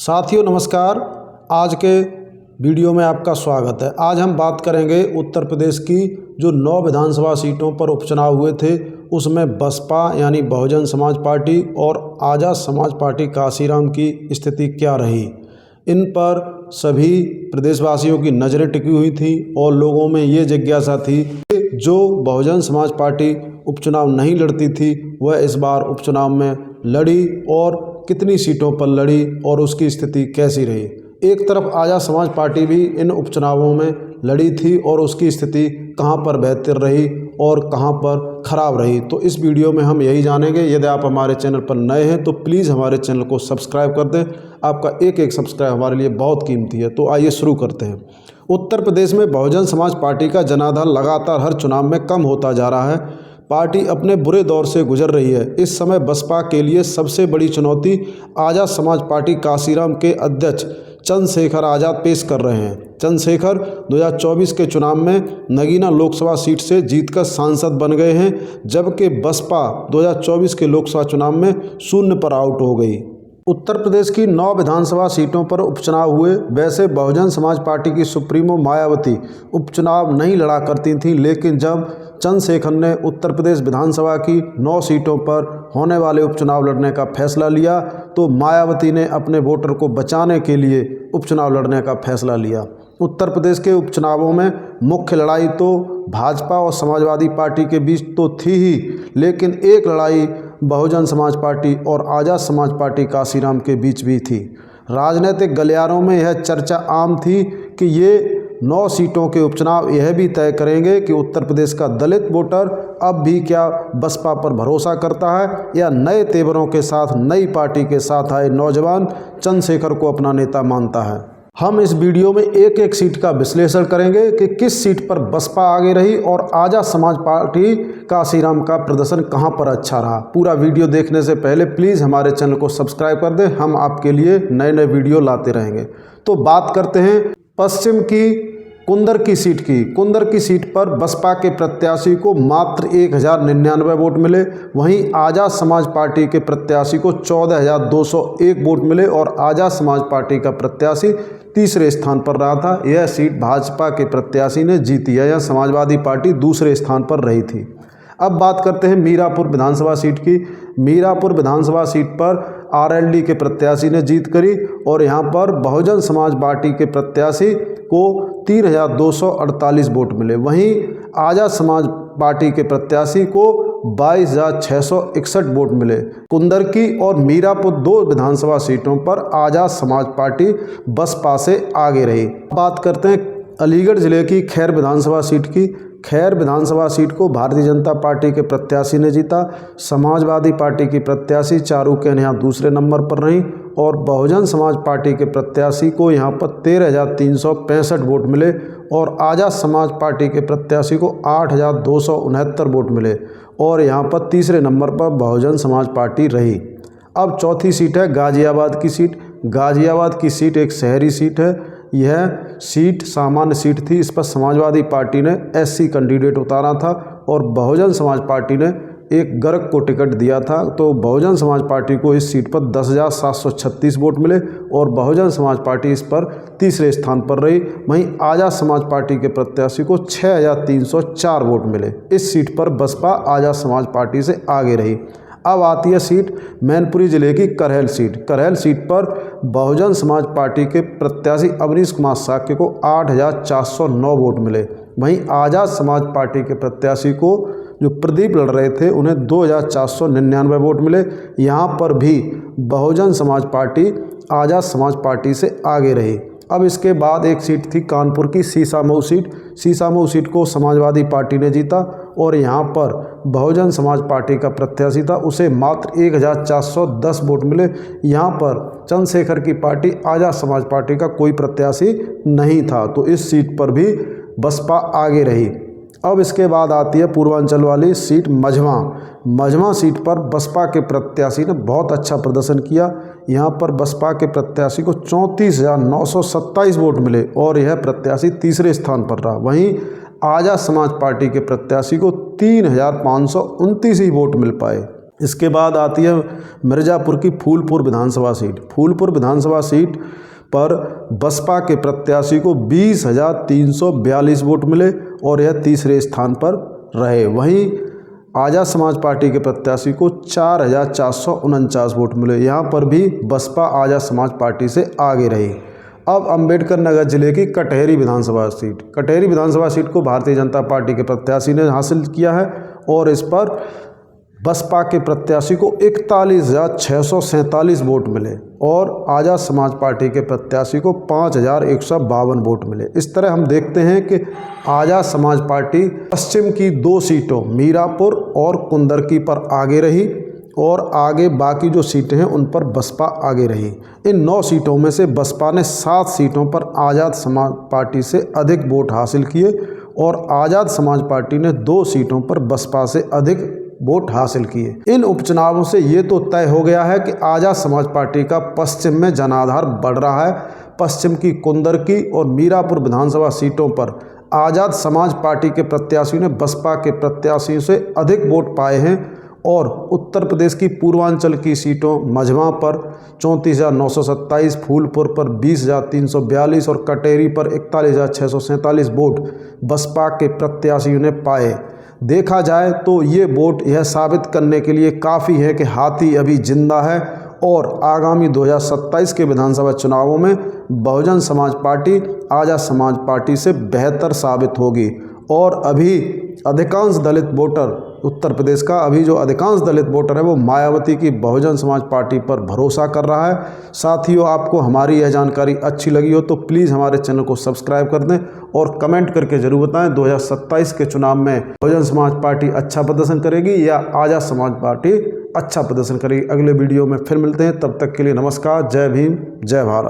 साथियों नमस्कार। आज के वीडियो में आपका स्वागत है। आज हम बात करेंगे उत्तर प्रदेश की जो 9 विधानसभा सीटों पर उपचुनाव हुए थे उसमें बसपा यानी बहुजन समाज पार्टी और आज़ाद समाज पार्टी काशीराम की स्थिति क्या रही। इन पर सभी प्रदेशवासियों की नज़रें टिकी हुई थी और लोगों में ये जिज्ञासा थी कि जो बहुजन समाज पार्टी उपचुनाव नहीं लड़ती थी वह इस बार उपचुनाव में लड़ी और कितनी सीटों पर लड़ी और उसकी स्थिति कैसी रही। एक तरफ आज़ाद समाज पार्टी भी इन उपचुनावों में लड़ी थी और उसकी स्थिति कहां पर बेहतर रही और कहां पर ख़राब रही। तो इस वीडियो में हम यही जानेंगे। यदि आप हमारे चैनल पर नए हैं तो प्लीज़ हमारे चैनल को सब्सक्राइब कर दें। आपका एक एक सब्सक्राइब हमारे लिए बहुत कीमती है। तो आइए शुरू करते हैं। उत्तर प्रदेश में बहुजन समाज पार्टी का जनाधार लगातार हर चुनाव में कम होता जा रहा है। पार्टी अपने बुरे दौर से गुजर रही है। इस समय बसपा के लिए सबसे बड़ी चुनौती आज़ाद समाज पार्टी काशीराम के अध्यक्ष चंद्रशेखर आज़ाद पेश कर रहे हैं। चंद्रशेखर 2024 के चुनाव में नगीना लोकसभा सीट से जीतकर सांसद बन गए हैं, जबकि बसपा 2024 के लोकसभा चुनाव में शून्य पर आउट हो गई। उत्तर प्रदेश की 9 विधानसभा सीटों पर उपचुनाव हुए। वैसे बहुजन समाज पार्टी की सुप्रीमो मायावती उपचुनाव नहीं लड़ा करती थीं, लेकिन जब चंद्रशेखर ने उत्तर प्रदेश विधानसभा की 9 सीटों पर होने वाले उपचुनाव लड़ने का फैसला लिया तो मायावती ने अपने वोटर को बचाने के लिए उपचुनाव लड़ने का फैसला लिया। उत्तर प्रदेश के उपचुनावों में मुख्य लड़ाई तो भाजपा और समाजवादी पार्टी के बीच तो थी ही, लेकिन एक लड़ाई बहुजन समाज पार्टी और आज़ाद समाज पार्टी काशीराम के बीच भी थी। राजनीतिक गलियारों में यह चर्चा आम थी कि ये 9 सीटों के उपचुनाव यह भी तय करेंगे कि उत्तर प्रदेश का दलित वोटर अब भी क्या बसपा पर भरोसा करता है या नए तेवरों के साथ नई पार्टी के साथ आए नौजवान चंद्रशेखर को अपना नेता मानता है। हम इस वीडियो में एक एक सीट का विश्लेषण करेंगे कि किस सीट पर बसपा आगे रही और आज़ाद समाज पार्टी काशीराम का प्रदर्शन कहां पर अच्छा रहा। पूरा वीडियो देखने से पहले प्लीज़ हमारे चैनल को सब्सक्राइब कर दें। हम आपके लिए नए नए वीडियो लाते रहेंगे। तो बात करते हैं पश्चिम की कुंदर की सीट की। कुंदर की सीट पर बसपा के प्रत्याशी को मात्र 1099 वोट मिले। वहीं आज़ाद समाज पार्टी के प्रत्याशी को 14,201 वोट मिले और आज़ाद समाज पार्टी का प्रत्याशी तीसरे स्थान पर रहा था। यह सीट भाजपा के प्रत्याशी ने जीती है या समाजवादी पार्टी दूसरे स्थान पर रही थी। अब बात करते हैं मीरापुर विधानसभा सीट की। मीरापुर विधानसभा सीट पर आरएलडी के प्रत्याशी ने जीत करी और यहां पर बहुजन समाज पार्टी के प्रत्याशी को 3,248 वोट मिले। वहीं आज़ाद समाज पार्टी के प्रत्याशी को 22,661 वोट मिले। कुंदर की और मीरापुर 2 विधानसभा सीटों पर आज़ाद समाज पार्टी बसपा से आगे रही। बात करते हैं अलीगढ़ जिले की खैर विधानसभा सीट की। खैर विधानसभा सीट को भारतीय जनता पार्टी के प्रत्याशी ने जीता। समाजवादी पार्टी की प्रत्याशी चारू केन यहाँ दूसरे नंबर पर रहीं और बहुजन समाज पार्टी के प्रत्याशी को यहाँ पर 13,365 वोट मिले और आज़ाद समाज पार्टी के प्रत्याशी को 8,269 वोट मिले और यहाँ पर तीसरे नंबर पर बहुजन समाज पार्टी रही। अब चौथी सीट है गाजियाबाद की सीट। गाजियाबाद की सीट एक शहरी सीट है। यह सीट सामान्य सीट थी। इस पर समाजवादी पार्टी ने एससी कैंडिडेट उतारा था और बहुजन समाज पार्टी ने एक गर्ग को टिकट दिया था। तो बहुजन समाज पार्टी को इस सीट पर 10,736 वोट मिले और बहुजन समाज पार्टी इस पर तीसरे स्थान पर रही। वहीं आज़ाद समाज पार्टी के प्रत्याशी को 6,304 वोट मिले। इस सीट पर बसपा आज़ाद समाज पार्टी से आगे रही। अब आती है सीट मैनपुरी जिले की करहल सीट। करहल सीट पर बहुजन समाज पार्टी के प्रत्याशी अवनीश कुमार साक्य को 8,409 वोट मिले। वहीं आज़ाद समाज पार्टी के प्रत्याशी को जो प्रदीप लड़ रहे थे उन्हें 2,499 वोट मिले। यहाँ पर भी बहुजन समाज पार्टी आज़ाद समाज पार्टी से आगे रही। अब इसके बाद एक सीट थी कानपुर की सीसामऊ सीट। सीसामऊ सीट को समाजवादी पार्टी ने जीता और यहाँ पर बहुजन समाज पार्टी का प्रत्याशी था, उसे मात्र 1,410 वोट मिले। यहाँ पर चंद्रशेखर की पार्टी आज़ाद समाज पार्टी का कोई प्रत्याशी नहीं था, तो इस सीट पर भी बसपा आगे रही। अब इसके बाद आती है पूर्वांचल वाली सीट मझवा। मझवा सीट पर बसपा के प्रत्याशी ने बहुत अच्छा प्रदर्शन किया। यहाँ पर बसपा के प्रत्याशी को 34,927 वोट मिले और यह प्रत्याशी तीसरे स्थान पर रहा। वहीं आज़ाद समाज पार्टी के प्रत्याशी को 3,529 ही वोट मिल पाए। इसके बाद आती है मिर्ज़ापुर की फूलपुर विधानसभा सीट। फूलपुर विधानसभा सीट पर बसपा के प्रत्याशी को 20,342 वोट मिले और यह तीसरे स्थान पर रहे। वहीं आज़ाद समाज पार्टी के प्रत्याशी को 4,449 वोट मिले। यहाँ पर भी बसपा आज़ाद समाज पार्टी से आगे रही। अब अंबेडकर नगर जिले की कटहरी विधानसभा सीट। कटहरी विधानसभा सीट को भारतीय जनता पार्टी के प्रत्याशी ने हासिल किया है और इस पर बसपा के प्रत्याशी को 41,647 वोट मिले और आज़ाद समाज पार्टी के प्रत्याशी को 5,152 वोट मिले। इस तरह हम देखते हैं कि आज़ाद समाज पार्टी पश्चिम की 2 सीटों मीरापुर और कुंदरकी पर आगे रही और आगे बाकी जो सीटें हैं उन पर बसपा आगे रही। इन 9 सीटों में से बसपा ने 7 सीटों पर आज़ाद समाज पार्टी से अधिक वोट हासिल किए और आज़ाद समाज पार्टी ने 2 सीटों पर बसपा से अधिक वोट हासिल किए। इन उपचुनावों से ये तो तय हो गया है कि आज़ाद समाज पार्टी का पश्चिम में जनाधार बढ़ रहा है। पश्चिम की कुंदरकी और मीरापुर विधानसभा सीटों पर आज़ाद समाज पार्टी के प्रत्याशी ने बसपा के प्रत्याशियों से अधिक वोट पाए हैं और उत्तर प्रदेश की पूर्वांचल की सीटों मझवा पर 34,927, फूलपुर पर 20,342 और कटेरी पर 41,647 वोट बसपा के प्रत्याशियों ने पाए। देखा जाए तो ये वोट यह साबित करने के लिए काफ़ी है कि हाथी अभी जिंदा है और आगामी 2027 के विधानसभा चुनावों में बहुजन समाज पार्टी आज़ाद समाज पार्टी से बेहतर साबित होगी। और अभी अधिकांश दलित वोटर उत्तर प्रदेश का अभी जो अधिकांश दलित वोटर है वो मायावती की बहुजन समाज पार्टी पर भरोसा कर रहा है। साथियों, आपको हमारी यह जानकारी अच्छी लगी हो तो प्लीज़ हमारे चैनल को सब्सक्राइब कर दें और कमेंट करके ज़रूर बताएं 2027 के चुनाव में बहुजन समाज पार्टी अच्छा प्रदर्शन करेगी या आज़ाद समाज पार्टी अच्छा प्रदर्शन करेगी। अगले वीडियो में फिर मिलते हैं, तब तक के लिए नमस्कार। जय भीम, जय भारत।